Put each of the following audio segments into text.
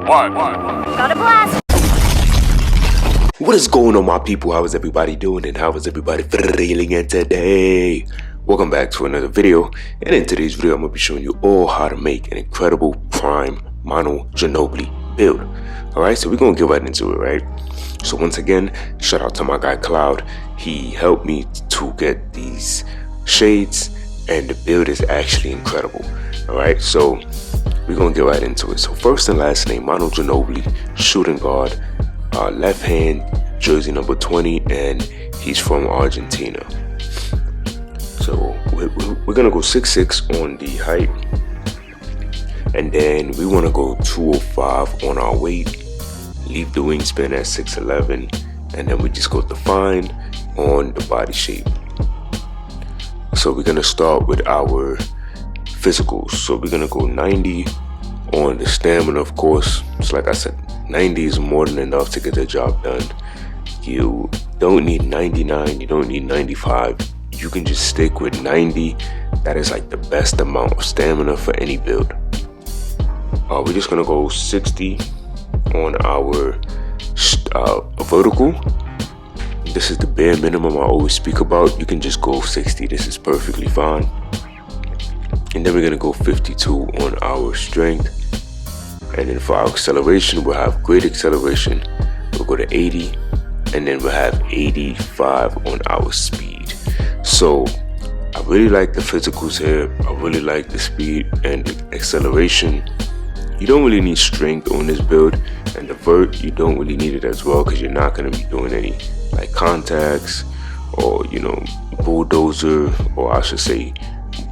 Got a blast. What is going on, my people? How is everybody doing and how is everybody feeling in today? Welcome back to another video, and in today's video I'm going to be showing you all how to make an incredible PRIME Manu Ginobili build. Alright, so we're going to get right into it, right? So once again, shout out to my guy Cloud. He helped me to get these shades and the build is actually incredible. Alright, so we're going to get right into it. So first and last name, Manu Ginobili, shooting guard, left hand, jersey number 20, and he's from Argentina. So we're gonna go 6'6" on the height, and then we want to go 205 on our weight, leave the wingspan at 6'11", and then we just go define on the body shape. So we're gonna start with our physicals. So we're gonna go 90 on the stamina, of course. It's like I said, 90 is more than enough to get the job done. You don't need 99, you don't need 95. You can just stick with 90. That is like the best amount of stamina for any build. We're just gonna go 60 on our vertical. This is the bare minimum I always speak about. You can just go 60. This is perfectly fine. And then we're gonna go 52 on our strength. And then for our acceleration, we'll have great acceleration. We'll go to 80, and then we'll have 85 on our speed. So I really like the physicals here. I really like the speed and the acceleration. You don't really need strength on this build, and the vert, you don't really need it as well, because you're not going to be doing any like contacts or, you know, bulldozer, or I should say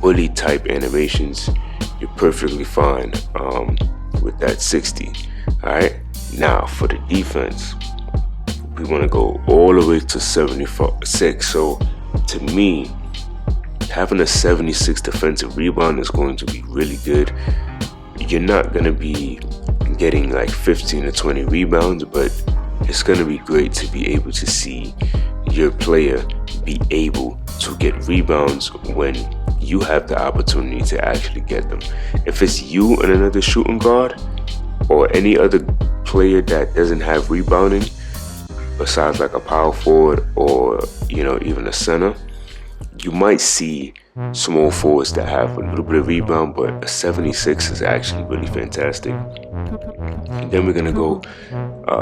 bully type animations. You're perfectly fine with that 60. Alright, now for the defense, we want to go all the way to 76. So to me, having a 76 defensive rebound is going to be really good. You're not going to be getting like 15 to 20 rebounds, but it's going to be great to be able to see your player be able to get rebounds when you have the opportunity to actually get them. If it's you and another shooting guard or any other player that doesn't have rebounding besides like a power forward or, you know, even a center, you might see small forwards that have a little bit of rebound, but a 76 is actually really fantastic. And then we're gonna go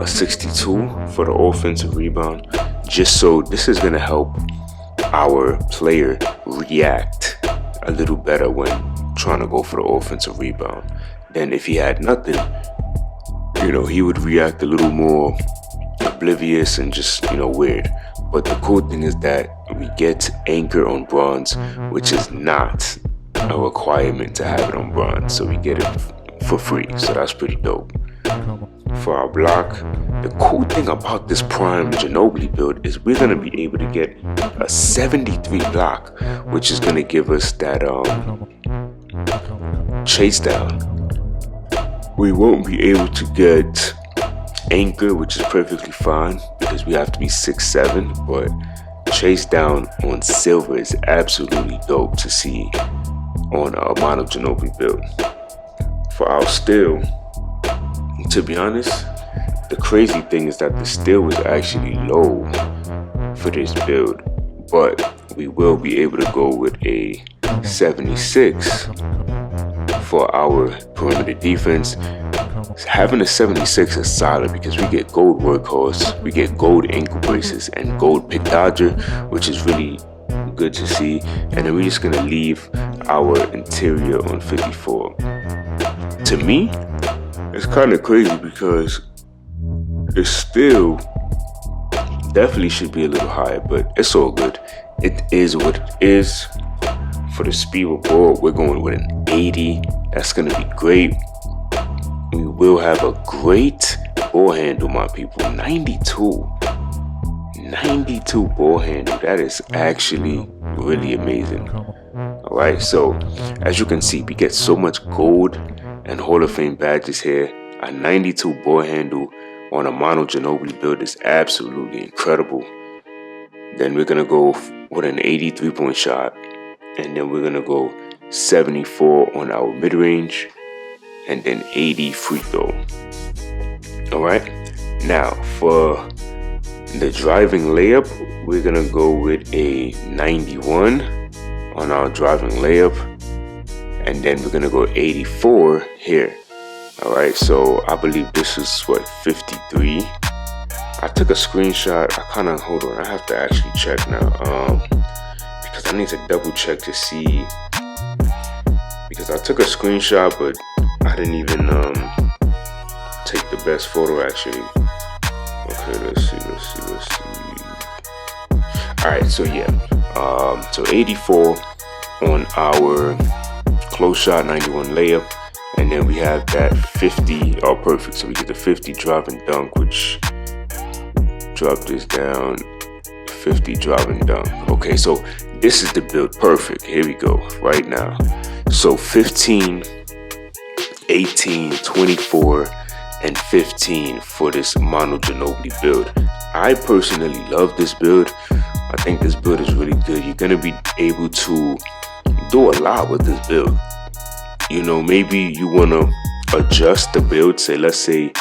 62 for the offensive rebound, just so this is gonna help our player react a little better when trying to go for the offensive rebound. Then if he had nothing, you know, he would react a little more oblivious and just, you know, weird. But the cool thing is that we get anchor on bronze, which is not a requirement to have it on bronze, so we get it for free. So that's pretty dope. For our block, the cool thing about this PRIME Ginobili build is we're gonna be able to get a 73 block, which is gonna give us that chase down. We won't be able to get anchor, which is perfectly fine because we have to be 6'7", but chase down on silver is absolutely dope to see on our Manu Ginobili build. For our steal, to be honest, the crazy thing is that the steal was actually low for this build, but we will be able to go with a 76 for our perimeter defense. Having a 76 is solid because we get gold workhorse, we get gold ankle braces, and gold pick dodger, which is really good to see. And then we're just gonna leave our interior on 54. To me, it's kind of crazy because the steal definitely should be a little higher, but it's all good. It is what it is. For the speed of ball, we're going with an 80. That's gonna be great. We will have a great ball handle, my people. 92 ball handle. That is actually really amazing. Alright, so as you can see, we get so much gold and Hall of Fame badges here. A 92 ball handle on a Manu Ginobili build is absolutely incredible. Then we're gonna go with an 83 point shot, and then we're gonna go 74 on our mid-range, and then 80 free throw. All right. Now for the driving layup, we're gonna go with a 91 on our driving layup, and then we're gonna go 84 here. All right, so I believe this is what, 53. I took a screenshot. Hold on, I have to actually check now, because I need to double check to see, because I took a screenshot but I didn't even take the best photo actually. Okay, let's see. All right, so yeah, so 84 on our close shot, 91 layup, and then we have that 50. Oh, perfect. So we get the 50 drive and dunk, which drop this down, 50 drive and dunk. Okay, so this is the build. Perfect. Here we go right now. So 15, 18, 24, and 15 for this Manu Ginobili build. I personally love this build. I think this build is really good. You're gonna be able to do a lot with this build. You know, maybe you wanna adjust the build. Let's say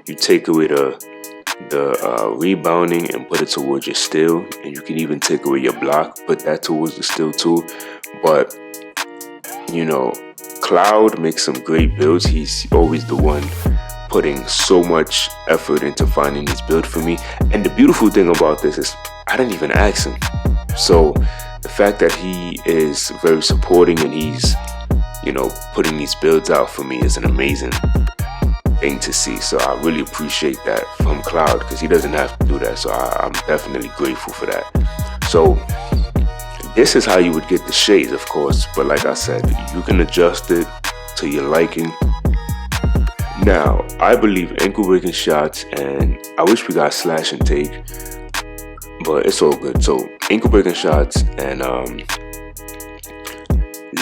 you take away the rebounding and put it towards your steal, and you can even take away your block, put that towards the steal too. But you know, Cloud makes some great builds. He's always the one putting so much effort into finding this build for me. And the beautiful thing about this is I didn't even ask him. So the fact that he is very supporting and he's, you know, putting these builds out for me is an amazing thing to see. So I really appreciate that from Cloud, because he doesn't have to do that. So I'm definitely grateful for that. So this is how you would get the shades, of course. But like I said, you can adjust it to your liking. Now, I believe ankle breaking shots, and I wish we got slash and take, but it's all good. So ankle breaking shots and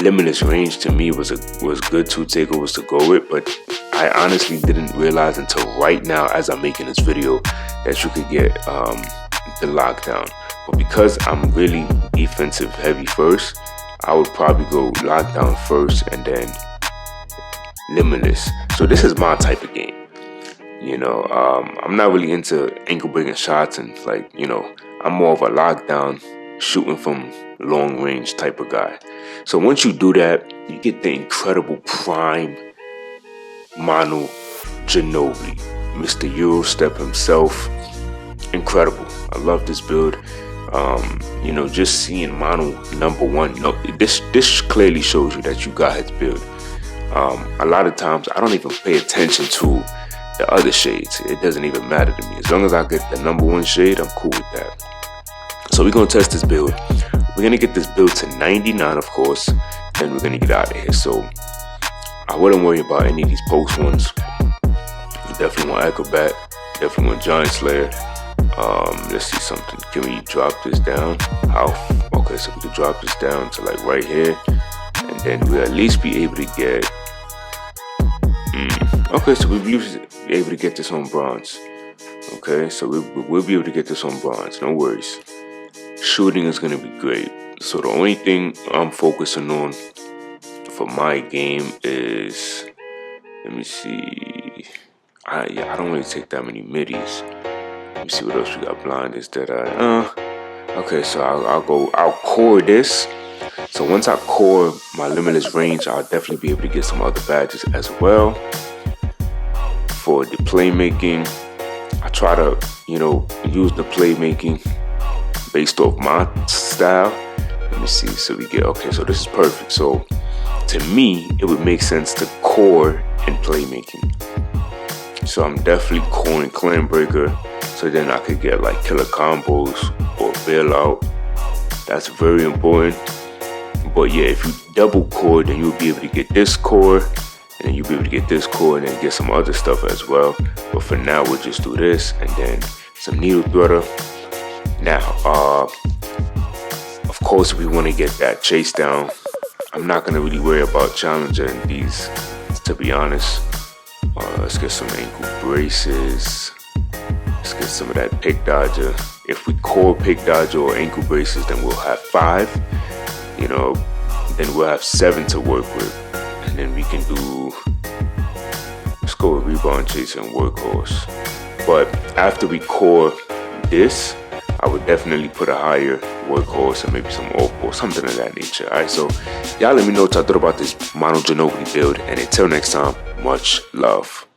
limitless range to me was good two takeovers to go with, but I honestly didn't realize until right now as I'm making this video that you could get the lockdown. But because I'm really defensive heavy first, I would probably go lockdown first and then limitless. So this is my type of game. You know, I'm not really into ankle breaking shots, and like, you know, I'm more of a lockdown, shooting from long range type of guy. So once you do that, you get the incredible PRIME Manu Ginobili, Mr. Eurostep himself. Incredible. I love this build. You know, just seeing Manu #1, you know, this clearly shows you that you got his build. A lot of times I don't even pay attention to the other shades. It doesn't even matter to me. As long as I get the #1 shade, I'm cool with that. So we're gonna test this build. We're gonna get this build to 99, of course, and we're gonna get out of here. So I wouldn't worry about any of these post ones. You definitely want Acrobat, definitely want Giant Slayer. Let's see something. Can we drop this down? How? Okay, so we can drop this down to like right here, and then we'll at least be able to get. Okay, so we'll be able to get this on bronze. Okay, so we'll be able to get this on bronze. No worries. Shooting is gonna be great. So the only thing I'm focusing on for my game is, let me see. I don't really take that many middies. Let me see what else we got. Blind is that okay, so I'll core this. So once I core my limitless range, I'll definitely be able to get some other badges as well. For the playmaking, I try to, you know, use the playmaking based off my style. Let me see. So we get, okay, so this is perfect. So to me, it would make sense to core in playmaking. So I'm definitely coring Clan Breaker, so then I could get like killer combos or bailout. That's very important. But yeah, if you double core, then you'll be able to get this core, and then you'll be able to get this core, and then get some other stuff as well. But for now, we'll just do this, and then some needle threader. Now, of course, we want to get that chase down. I'm not gonna really worry about challenging these, to be honest. Let's get some ankle braces. Let's get some of that pick dodger. If we core pick dodger or ankle braces, then we'll have 5. You know, then we'll have 7 to work with, and then we can do. Let's let's go with rebound chasing workhorse. But after we core this, I would definitely put a higher workhorse and maybe some all-core, something of that nature. Alright, so y'all let me know what y'all thought about this Manu Ginobili build, and until next time, much love.